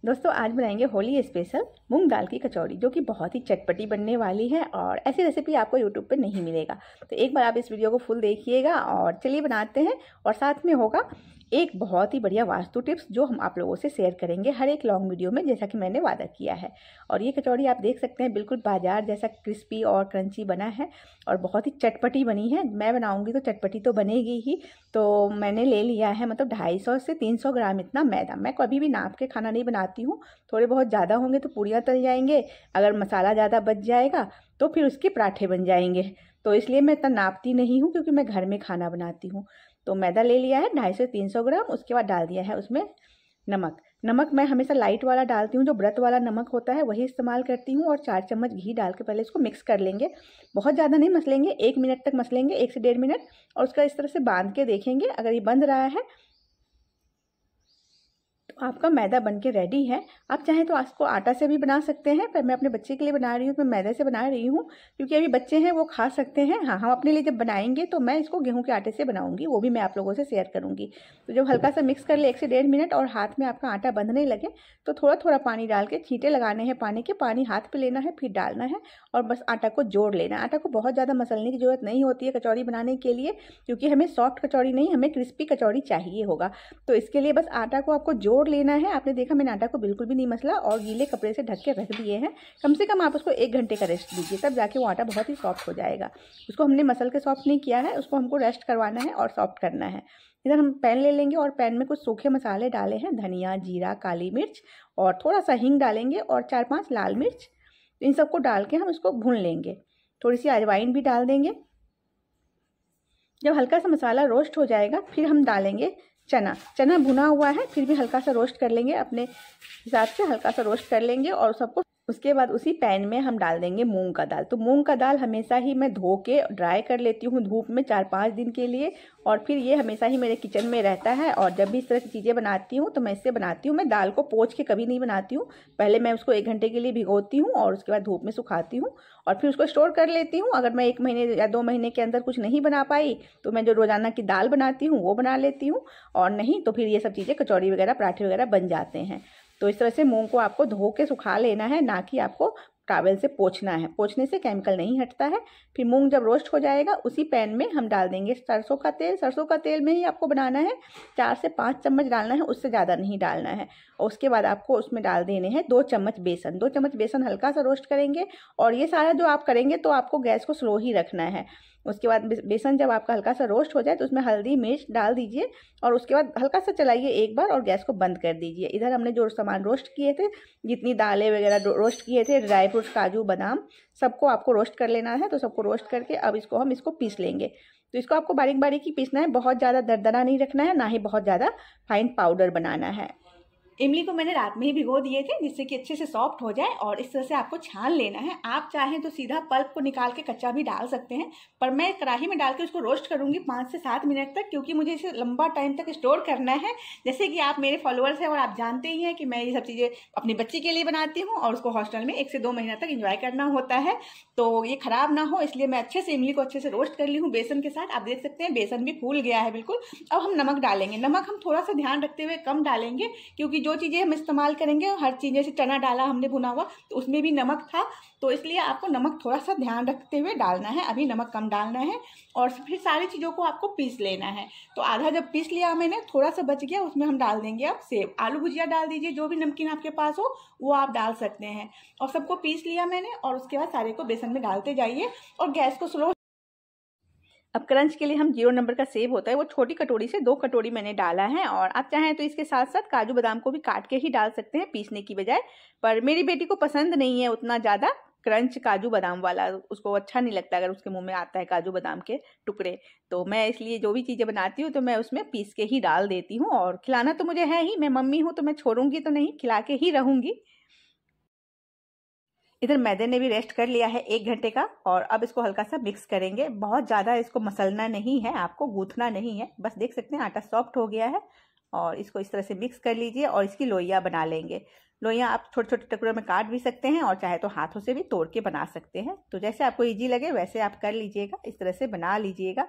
दोस्तों आज बनाएंगे होली स्पेशल मूंग दाल की कचौड़ी, जो कि बहुत ही चटपटी बनने वाली है और ऐसी रेसिपी आपको यूट्यूब पे नहीं मिलेगा। तो एक बार आप इस वीडियो को फुल देखिएगा और चलिए बनाते हैं। और साथ में होगा एक बहुत ही बढ़िया वास्तु टिप्स जो हम आप लोगों से शेयर करेंगे हर एक लॉन्ग वीडियो में, जैसा कि मैंने वादा किया है। और ये कचौड़ी आप देख सकते हैं बिल्कुल बाजार जैसा क्रिस्पी और क्रंची बना है और बहुत ही चटपटी बनी है। मैं बनाऊंगी तो चटपटी तो बनेगी ही। तो मैंने ले लिया है मतलब 250 से 300 ग्राम इतना मैदा। मैं कभी भी नाप के खाना नहीं बनाती हूँ, थोड़े बहुत ज़्यादा होंगे तो पूड़ियाँ तल जाएंगे, अगर मसाला ज़्यादा बच जाएगा तो फिर उसके पराठे बन जाएंगे। तो इसलिए मैं इतना नापती नहीं हूँ, क्योंकि मैं घर में खाना बनाती हूँ। तो मैदा ले लिया है 250 से 300 ग्राम। उसके बाद डाल दिया है उसमें नमक मैं हमेशा लाइट वाला डालती हूँ, जो व्रत वाला नमक होता है वही इस्तेमाल करती हूँ। और 4 चम्मच घी डाल के पहले इसको मिक्स कर लेंगे। बहुत ज़्यादा नहीं मसलेंगे, 1 मिनट तक मसलेंगे, 1 से 1.5 मिनट। और उसका इस तरह से बांध के देखेंगे, अगर ये बंध रहा है तो आपका मैदा बन के रेडी है। आप चाहें तो इसको आटा से भी बना सकते हैं, पर मैं अपने बच्चे के लिए बना रही हूँ तो मैं मैदे से बना रही हूँ, क्योंकि अभी बच्चे हैं वो खा सकते हैं। हाँ, हम अपने लिए जब बनाएंगे तो मैं इसको गेहूं के आटे से बनाऊंगी, वो भी मैं आप लोगों से शेयर करूंगी। तो जब हल्का सा मिक्स कर ले 1 से 1.5 मिनट और हाथ में आपका आटा बंधने लगे तो थोड़ा थोड़ा पानी डाल के छींटे लगाने हैं पानी के। पानी हाथ पे लेना है, फिर डालना है और बस आटा को जोड़ लेना है। आटा को बहुत ज़्यादा मसलने की जरूरत नहीं होती है कचौड़ी बनाने के लिए, क्योंकि हमें सॉफ्ट कचौड़ी नहीं, हमें क्रिस्पी कचौड़ी चाहिए होगा। तो इसके लिए बस आटा को आपको जोड़ लेना है। आपने देखा मैंने आटा को बिल्कुल भी नहीं मसला और गीले कपड़े से ढक के रख दिए हैं। कम से कम आप उसको 1 घंटे का रेस्ट दीजिए, तब जाके वो आटा बहुत ही सॉफ्ट हो जाएगा। उसको हमने मसल के सॉफ्ट नहीं किया है, उसको हमको रेस्ट करवाना है और सॉफ्ट करना है। इधर हम पैन ले लेंगे और पैन में कुछ सूखे मसाले डाले हैं, धनिया, जीरा, काली मिर्च और थोड़ा सा हींग डालेंगे और 4-5 लाल मिर्च। इन सबको डाल के हम इसको भून लेंगे। थोड़ी सी अजवाइन भी डाल देंगे। जब हल्का सा मसाला रोस्ट हो जाएगा फिर हम डालेंगे चना भुना हुआ है, फिर भी हल्का सा रोस्ट कर लेंगे, अपने हिसाब से हल्का सा रोस्ट कर लेंगे। और सबको उसके बाद उसी पैन में हम डाल देंगे मूंग का दाल। तो मूंग का दाल हमेशा ही मैं धो के ड्राई कर लेती हूँ धूप में 4-5 दिन के लिए, और फिर ये हमेशा ही मेरे किचन में रहता है। और जब भी इस तरह की चीज़ें बनाती हूँ तो मैं इससे बनाती हूँ। मैं दाल को पोंछ के कभी नहीं बनाती हूँ, पहले मैं उसको 1 घंटे के लिए भिगोती हूँ और उसके बाद धूप में सुखाती हूँ और फिर उसको स्टोर कर लेती हूँ। अगर मैं 1 महीने या 2 महीने के अंदर कुछ नहीं बना पाई तो मैं जो रोज़ाना की दाल बनाती हूँ वो बना लेती हूँ, और नहीं तो फिर ये सब चीज़ें कचौड़ी वगैरह पराठे वगैरह बन जाते हैं। तो इस तरह से मूंग को आपको धो के सुखा लेना है, ना कि आपको टॉवेल से पोंछना है। पोंछने से केमिकल नहीं हटता है। फिर मूंग जब रोस्ट हो जाएगा उसी पैन में हम डाल देंगे सरसों का तेल। सरसों का तेल में ही आपको बनाना है, 4 से 5 चम्मच डालना है, उससे ज़्यादा नहीं डालना है। और उसके बाद आपको उसमें डाल देने हैं 2 चम्मच बेसन। 2 चम्मच बेसन हल्का सा रोस्ट करेंगे। और ये सारा जो आप करेंगे तो आपको गैस को स्लो ही रखना है। उसके बाद बेसन जब आपका हल्का सा रोस्ट हो जाए तो उसमें हल्दी मिर्च डाल दीजिए और उसके बाद हल्का सा चलाइए एक बार और गैस को बंद कर दीजिए। इधर हमने जो सामान रोस्ट किए थे, जितनी दालें वगैरह रोस्ट किए थे, ड्राई फ्रूट्स, काजू, बादाम, सबको आपको रोस्ट कर लेना है। तो सबको रोस्ट करके अब इसको पीस लेंगे। तो इसको आपको बारीक बारीक ही पीसना है, बहुत ज़्यादा दरदरा नहीं रखना है, ना ही बहुत ज़्यादा फाइन पाउडर बनाना है। इमली को मैंने रात में ही भिगो दिए थे, जिससे कि अच्छे से सॉफ्ट हो जाए। और इस तरह से आपको छान लेना है। आप चाहें तो सीधा पल्प को निकाल के कच्चा भी डाल सकते हैं, पर मैं कढ़ाई में डाल के उसको रोस्ट करूंगी 5 से 7 मिनट तक, क्योंकि मुझे इसे लंबा टाइम तक स्टोर करना है। जैसे कि आप मेरे फॉलोअर्स हैं और आप जानते ही हैं कि मैं ये सब चीज़ें अपनी बच्ची के लिए बनाती हूँ और उसको हॉस्टल में 1 से 2 महीना तक इंजॉय करना होता है, तो ये खराब ना हो, इसलिए मैं अच्छे से इमली को अच्छे से रोस्ट कर ली हूँ बेसन के साथ। आप देख सकते हैं बेसन भी फूल गया है बिल्कुल। अब हम नमक डालेंगे। नमक हम थोड़ा सा ध्यान रखते हुए कम डालेंगे, क्योंकि जो चीज़ें हम इस्तेमाल करेंगे हर चीज़, जैसे चना डाला हमने भुना हुआ तो उसमें भी नमक था, तो इसलिए आपको नमक थोड़ा सा ध्यान रखते हुए डालना है। अभी नमक कम डालना है और फिर सारी चीज़ों को आपको पीस लेना है। तो आधा जब पीस लिया मैंने, थोड़ा सा बच गया, उसमें हम डाल देंगे अब सेव। आलू भुजिया डाल दीजिए, जो भी नमकीन आपके पास हो वो आप डाल सकते हैं। और सबको पीस लिया मैंने और उसके बाद सारे को बेसन में डालते जाइए और गैस को स्लो। अब क्रंच के लिए हम 0 नंबर का सेब होता है, वो छोटी कटोरी से 2 कटोरी मैंने डाला है। और आप चाहें तो इसके साथ साथ काजू बादाम को भी काट के ही डाल सकते हैं पीसने की बजाय, पर मेरी बेटी को पसंद नहीं है उतना ज़्यादा क्रंच काजू बादाम वाला, उसको अच्छा नहीं लगता अगर उसके मुंह में आता है काजू बादाम के टुकड़े। तो मैं इसलिए जो भी चीज़ें बनाती हूँ तो मैं उसमें पीस के ही डाल देती हूँ। और खिलाना तो मुझे है ही, मैं मम्मी हूँ तो मैं छोड़ूंगी तो नहीं, खिला के ही रहूँगी। इधर मैदे ने भी रेस्ट कर लिया है 1 घंटे का, और अब इसको हल्का सा मिक्स करेंगे। बहुत ज़्यादा इसको मसलना नहीं है, आपको गूंथना नहीं है, बस देख सकते हैं आटा सॉफ्ट हो गया है। और इसको इस तरह से मिक्स कर लीजिए और इसकी लोइयाँ बना लेंगे। लोइयाँ आप छोटे छोटे टुकड़ों में काट भी सकते हैं और चाहे तो हाथों से भी तोड़ के बना सकते हैं। तो जैसे आपको ईजी लगे वैसे आप कर लीजिएगा, इस तरह से बना लीजिएगा।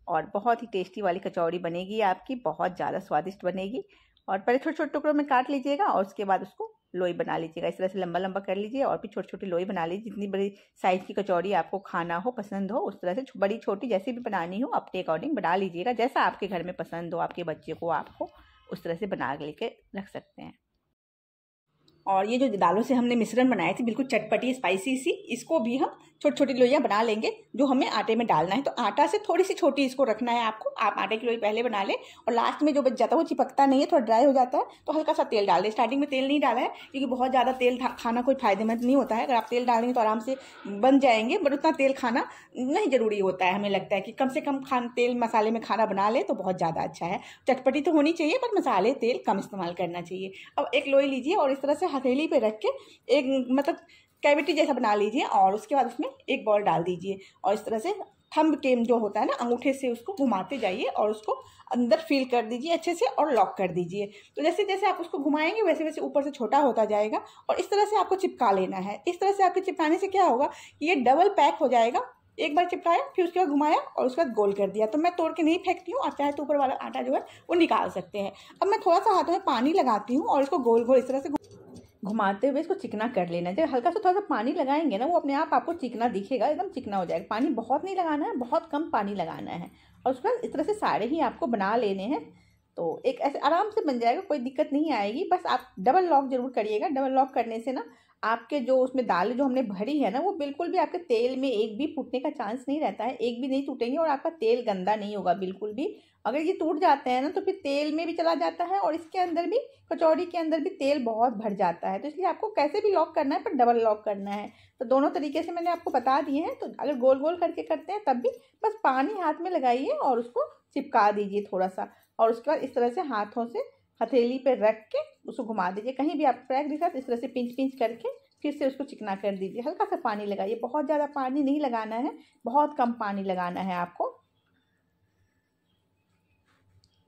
और बहुत ही टेस्टी वाली कचौड़ी बनेगी आपकी, बहुत ज़्यादा स्वादिष्ट बनेगी। और पहले छोटे छोटे टुकड़ों में काट लीजिएगा और उसके बाद उसको लोई बना लीजिएगा। इस तरह से लंबा लंबा कर लीजिए और फिर छोटी छोटी लोई बना लीजिए। जितनी बड़ी साइज़ की कचौड़ी आपको खाना हो, पसंद हो, उस तरह से बड़ी छोटी जैसी भी बनानी हो अपने अकॉर्डिंग बना लीजिएगा। जैसा आपके घर में पसंद हो, आपके बच्चे को, आपको उस तरह से बना लेके रख सकते हैं। और ये जो दालों से हमने मिश्रण बनाए थे बिल्कुल चटपटी स्पाइसी सी, इसको भी हम छोटी छोटी लोइयाँ बना लेंगे जो हमें आटे में डालना है। तो आटा से थोड़ी सी छोटी इसको रखना है आपको। आप आटे की लोई पहले बना लें और लास्ट में जो बच जाता है वो चिपकता नहीं है, थोड़ा ड्राई हो जाता है तो हल्का सा तेल डाल दें। स्टार्टिंग में तेल नहीं डाला है क्योंकि बहुत ज़्यादा तेल खाना कोई फायदेमंद नहीं होता है। अगर आप तेल डालेंगे तो आराम से बन जाएंगे, बट उतना तेल खाना नहीं ज़रूरी होता है। हमें लगता है कि कम से कम तेल मसाले में खाना बना ले तो बहुत ज़्यादा अच्छा है। चटपटी तो होनी चाहिए पर मसाले तेल कम इस्तेमाल करना चाहिए। अब एक लोई लीजिए और इस तरह से हथेली पे रख के एक मतलब कैविटी जैसा बना लीजिए और उसके बाद उसमें एक बॉल डाल दीजिए और इस तरह से थंब के जो होता है ना, अंगूठे से उसको घुमाते जाइए और उसको अंदर फील कर दीजिए अच्छे से और लॉक कर दीजिए। तो जैसे जैसे आप उसको घुमाएंगे वैसे वैसे ऊपर से छोटा होता जाएगा और इस तरह से आपको चिपका लेना है। इस तरह से आपके चिपकाने से क्या होगा कि ये डबल पैक हो जाएगा। एक बार चिपकाया फिर उसके बाद घुमाया और उसके बाद गोल कर दिया। तो मैं तोड़ के नहीं फेंकती हूँ, आप चाहे तो ऊपर वाला आटा जो है वो निकाल सकते हैं। अब मैं थोड़ा सा हाथों में पानी लगाती हूँ और इसको गोल गोल इस तरह से घुमाते हुए इसको चिकना कर लेना है। जब हल्का सा थोड़ा सा पानी लगाएंगे ना वो अपने आप आपको चिकना दिखेगा, एकदम चिकना हो जाएगा। पानी बहुत नहीं लगाना है, बहुत कम पानी लगाना है और उसके बाद इस तरह से सारे ही आपको बना लेने हैं। तो एक ऐसे आराम से बन जाएगा, कोई दिक्कत नहीं आएगी। बस आप डबल लॉक जरूर करिएगा। डबल लॉक करने से ना आपके जो उसमें दाल जो हमने भरी है ना वो बिल्कुल भी आपके तेल में एक भी फूटने का चांस नहीं रहता है, एक भी नहीं टूटेंगे और आपका तेल गंदा नहीं होगा बिल्कुल भी। अगर ये टूट जाते हैं ना तो फिर तेल में भी चला जाता है और इसके अंदर भी, कचौड़ी के अंदर भी तेल बहुत भर जाता है। तो इसलिए आपको कैसे भी लॉक करना है पर डबल लॉक करना है। तो दोनों तरीके से मैंने आपको बता दिए हैं। तो अगर गोल गोल करके करते हैं तब भी बस पानी हाथ में लगाइए और उसको चिपका दीजिए थोड़ा सा और उसके बाद इस तरह से हाथों से हथेली पे रख के उसको घुमा दीजिए। कहीं भी आप क्रैक दिखा तो इस तरह से पिंच पिंच करके फिर से उसको चिकना कर दीजिए। हल्का सा पानी लगाइए, बहुत ज़्यादा पानी नहीं लगाना है, बहुत कम पानी लगाना है आपको।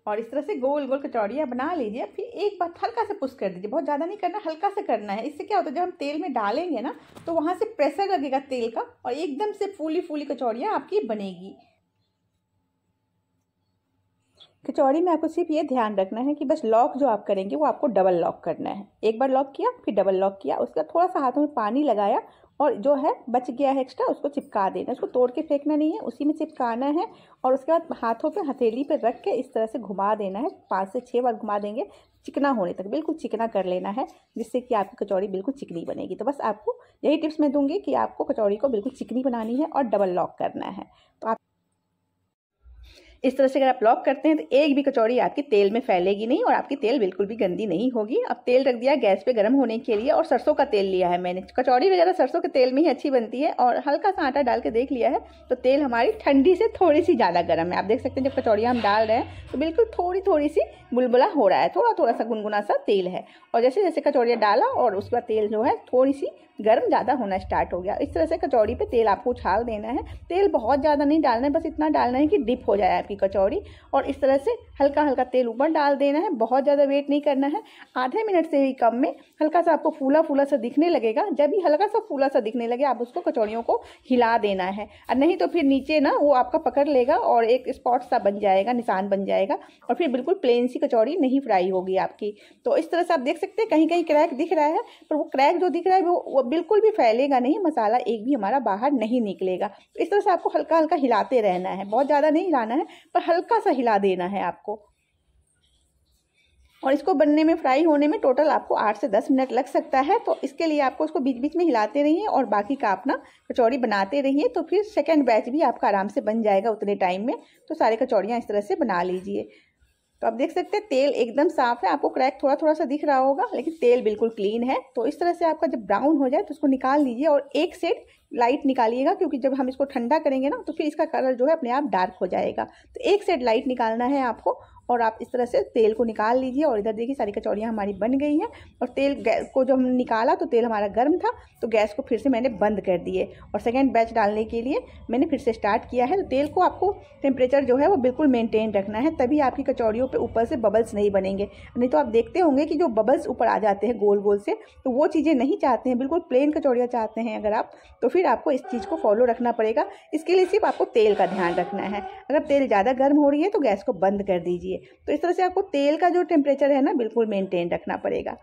और इस तरह से गोल गोल कचौड़ियाँ बना लीजिए। फिर एक बार हल्का सा पुश कर दीजिए, बहुत ज़्यादा नहीं करना, हल्का सा करना है। इससे क्या होता है जब हम तेल में डालेंगे ना तो वहाँ से प्रेशर लगेगा तेल का और एकदम से फूली फूली कचौड़ियाँ आपकी बनेगी। कचौड़ी में आपको सिर्फ ये ध्यान रखना है कि बस लॉक जो आप करेंगे वो आपको डबल लॉक करना है। एक बार लॉक किया फिर डबल लॉक किया, उसके बाद थोड़ा सा हाथों में पानी लगाया और जो है बच गया है एक्स्ट्रा उसको चिपका देना। उसको तोड़ के फेंकना नहीं है, उसी में चिपकाना है और उसके बाद हाथों पे हथेली पे रख के इस तरह से घुमा देना है। 5 से 6 बार घुमा देंगे, चिकना होने तक बिल्कुल चिकना कर लेना है, जिससे कि आपकी कचौड़ी बिल्कुल चिकनी बनेगी। तो बस आपको यही टिप्स मैं दूंगी कि आपको कचौड़ी को बिल्कुल चिकनी बनानी है और डबल लॉक करना है। तो आप इस तरह से अगर आप लॉक करते हैं तो एक भी कचौड़ी आपकी तेल में फैलेगी नहीं और आपकी तेल बिल्कुल भी गंदी नहीं होगी। अब तेल रख दिया गैस पे गर्म होने के लिए और सरसों का तेल लिया है मैंने। कचौड़ी वगैरह सरसों के तेल में ही अच्छी बनती है और हल्का सा आटा डाल के देख लिया है तो तेल हमारी ठंडी से थोड़ी सी ज़्यादा गर्म है। आप देख सकते हैं जब कचौड़ियाँ हम डाल रहे हैं तो बिल्कुल थोड़ी थोड़ी सी बुलबुला हो रहा है, थोड़ा थोड़ा सा गुनगुना सा तेल है। और जैसे जैसे कचौड़ियाँ डाला और उसका तेल जो है थोड़ी सी गर्म ज़्यादा होना स्टार्ट हो गया। इस तरह से कचौड़ी पे तेल आपको उछाल देना है। तेल बहुत ज़्यादा नहीं डालना है, बस इतना डालना है कि डिप हो जाए आपकी कचौड़ी और इस तरह से हल्का हल्का तेल ऊपर डाल देना है। बहुत ज़्यादा वेट नहीं करना है, आधे मिनट से भी कम में हल्का सा आपको फूला फूला सा दिखने लगेगा। जब भी हल्का सा फूला सा दिखने लगे आप उसको कचौड़ियों को हिला देना है, और नहीं तो फिर नीचे ना वो आपका पकड़ लेगा और एक स्पॉट सा बन जाएगा, निशान बन जाएगा और फिर बिल्कुल प्लेन सी कचौड़ी नहीं फ्राई होगी आपकी। तो इस तरह से आप देख सकते हैं कहीं कहीं क्रैक दिख रहा है, पर वो क्रैक जो दिख रहा है वो बिल्कुल भी फैलेगा नहीं, मसाला एक भी हमारा बाहर नहीं निकलेगा। तो इस तरह से आपको हल्का हल्का हिलाते रहना है, बहुत ज़्यादा नहीं हिलाना है पर हल्का सा हिला देना है आपको। और इसको बनने में, फ्राई होने में टोटल आपको 8 से 10 मिनट लग सकता है। तो इसके लिए आपको उसको बीच बीच में हिलाते रहिए और बाकी का अपना कचौड़ी बनाते रहिए, तो फिर सेकंड बैच भी आपका आराम से बन जाएगा उतने टाइम में। तो सारे कचौड़ियाँ इस तरह से बना लीजिए। तो आप देख सकते हैं तेल एकदम साफ है, आपको क्रैक थोड़ा थोड़ा सा दिख रहा होगा लेकिन तेल बिल्कुल क्लीन है। तो इस तरह से आपका जब ब्राउन हो जाए तो उसको निकाल लीजिए और एक सेट लाइट निकालिएगा, क्योंकि जब हम इसको ठंडा करेंगे ना तो फिर इसका कलर जो है अपने आप डार्क हो जाएगा। तो एक सेट लाइट निकालना है आपको और आप इस तरह से तेल को निकाल लीजिए। और इधर देखिए सारी कचौड़ियाँ हमारी बन गई हैं और तेल गैस को जब हमने निकाला तो तेल हमारा गर्म था, तो गैस को फिर से मैंने बंद कर दिए और सेकंड बैच डालने के लिए मैंने फिर से स्टार्ट किया है। तो तेल को आपको टेम्परेचर जो है वो बिल्कुल मेंटेन रखना है, तभी आपकी कचौड़ियों पे ऊपर से बबल्स नहीं बनेंगे। नहीं तो आप देखते होंगे कि जो बबल्स ऊपर आ जाते हैं गोल गोल से, तो वो चीज़ें नहीं चाहते हैं, बिल्कुल प्लेन कचौड़ियाँ चाहते हैं अगर आप, तो फिर आपको इस चीज़ को फॉलो रखना पड़ेगा। इसके लिए सिर्फ आपको तेल का ध्यान रखना है। अगर तेल ज़्यादा गर्म हो रही है तो गैस को बंद कर दीजिए। तो इस तरह से आपको तेल का जो टेम्परेचर है ना बिल्कुल मेंटेन रखना पड़ेगा।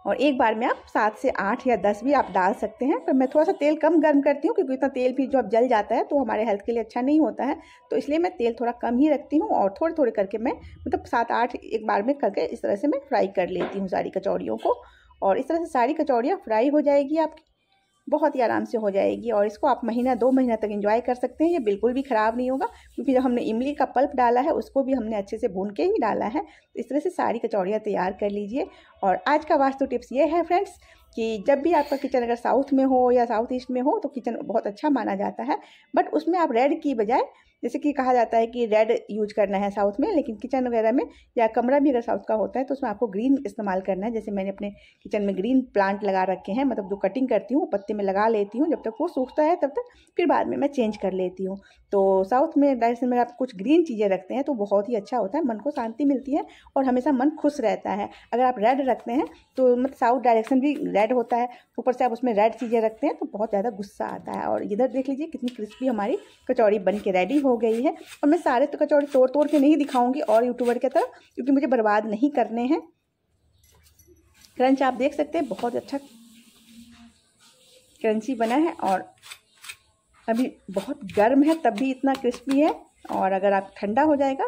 और एक बार में आप 7 से 8 या 10 भी आप डाल सकते हैं। पर मैं थोड़ा सा तेल कम गर्म करती हूँ, क्योंकि इतना तेल भी जो अब जल जाता है तो हमारे हेल्थ के लिए अच्छा नहीं होता है। तो इसलिए मैं तेल थोड़ा कम ही रखती हूँ और थोड़े थोड़े करके मैं मतलब 7-8 एक बार में करके इस तरह से मैं फ्राई कर लेती हूँ सारी कचौड़ियों को। और इस तरह से सारी कचौड़ियाँ फ्राई हो जाएगी आपकी, बहुत ही आराम से हो जाएगी। और इसको आप महीना 2 महीना तक एंजॉय कर सकते हैं। ये बिल्कुल भी ख़राब नहीं होगा, क्योंकि जब हमने इमली का पल्प डाला है उसको भी हमने अच्छे से भून के ही डाला है। तो इस तरह से सारी कचौड़ियाँ तैयार कर लीजिए। और आज का वास्तु टिप्स ये है फ्रेंड्स कि जब भी आपका किचन अगर साउथ में हो या साउथ ईस्ट में हो तो किचन बहुत अच्छा माना जाता है। बट उसमें आप रेड की बजाय, जैसे कि कहा जाता है कि रेड यूज करना है साउथ में, लेकिन किचन वगैरह में या कमरा भी अगर साउथ का होता है तो उसमें आपको ग्रीन इस्तेमाल करना है। जैसे मैंने अपने किचन में ग्रीन प्लांट लगा रखे हैं, मतलब जो कटिंग करती हूँ पत्ते में लगा लेती हूँ, जब तक वो सूखता है तब तक, फिर बाद में मैं चेंज कर लेती हूँ। तो साउथ में डायरेक्शन में आप कुछ ग्रीन चीज़ें रखते हैं तो बहुत ही अच्छा होता है, मन को शांति मिलती है और हमेशा मन खुश रहता है। अगर आप रेड रखते हैं तो मतलब साउथ डायरेक्शन भी रेड होता है, ऊपर से आप उसमें रेड चीज़ें रखते हैं तो बहुत ज़्यादा गुस्सा आता है। और इधर देख लीजिए कितनी क्रिस्पी हमारी कचौड़ी बन के रेडी हो गई है। और मैं सारे तो कचौड़ी तोड़ तोड़ के नहीं दिखाऊंगी और यूट्यूबर की तरह, क्योंकि मुझे बर्बाद नहीं करने हैं। क्रंच आप देख सकते हैं, बहुत अच्छा क्रंची बना है और अभी बहुत गर्म है तब भी इतना क्रिस्पी है। और अगर आप ठंडा हो जाएगा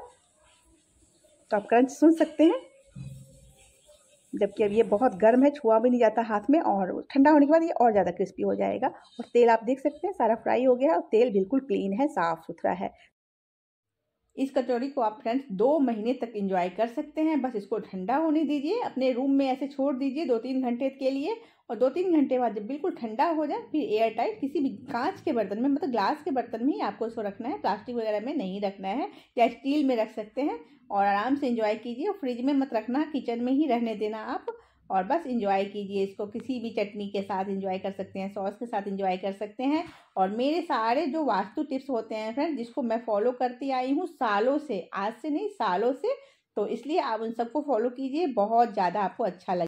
तो आप क्रंच सुन सकते हैं, जबकि अब ये बहुत गर्म है, छुआ भी नहीं जाता हाथ में, और ठंडा होने के बाद ये और ज़्यादा क्रिस्पी हो जाएगा। और तेल आप देख सकते हैं सारा फ्राई हो गया है और तेल बिल्कुल क्लीन है, साफ़ सुथरा है। इस कचौड़ी को आप फ्रेंड्स 2 महीने तक एंजॉय कर सकते हैं। बस इसको ठंडा होने दीजिए, अपने रूम में ऐसे छोड़ दीजिए 2-3 घंटे के लिए, और 2-3 घंटे बाद जब बिल्कुल ठंडा हो जाए फिर एयर टाइट किसी भी कांच के बर्तन में, मतलब ग्लास के बर्तन में ही आपको इसको रखना है, प्लास्टिक वगैरह में नहीं रखना है, या स्टील में रख सकते हैं। और आराम से एंजॉय कीजिए। और फ्रिज में मत रखना, किचन में ही रहने देना आप, और बस एंजॉय कीजिए इसको। किसी भी चटनी के साथ एंजॉय कर सकते हैं, सॉस के साथ एंजॉय कर सकते हैं। और मेरे सारे जो वास्तु टिप्स होते हैं फ्रेंड, जिसको मैं फॉलो करती आई हूँ सालों से, आज से नहीं सालों से, तो इसलिए आप उन सबको फॉलो कीजिए, बहुत ज़्यादा आपको अच्छा लगेगा।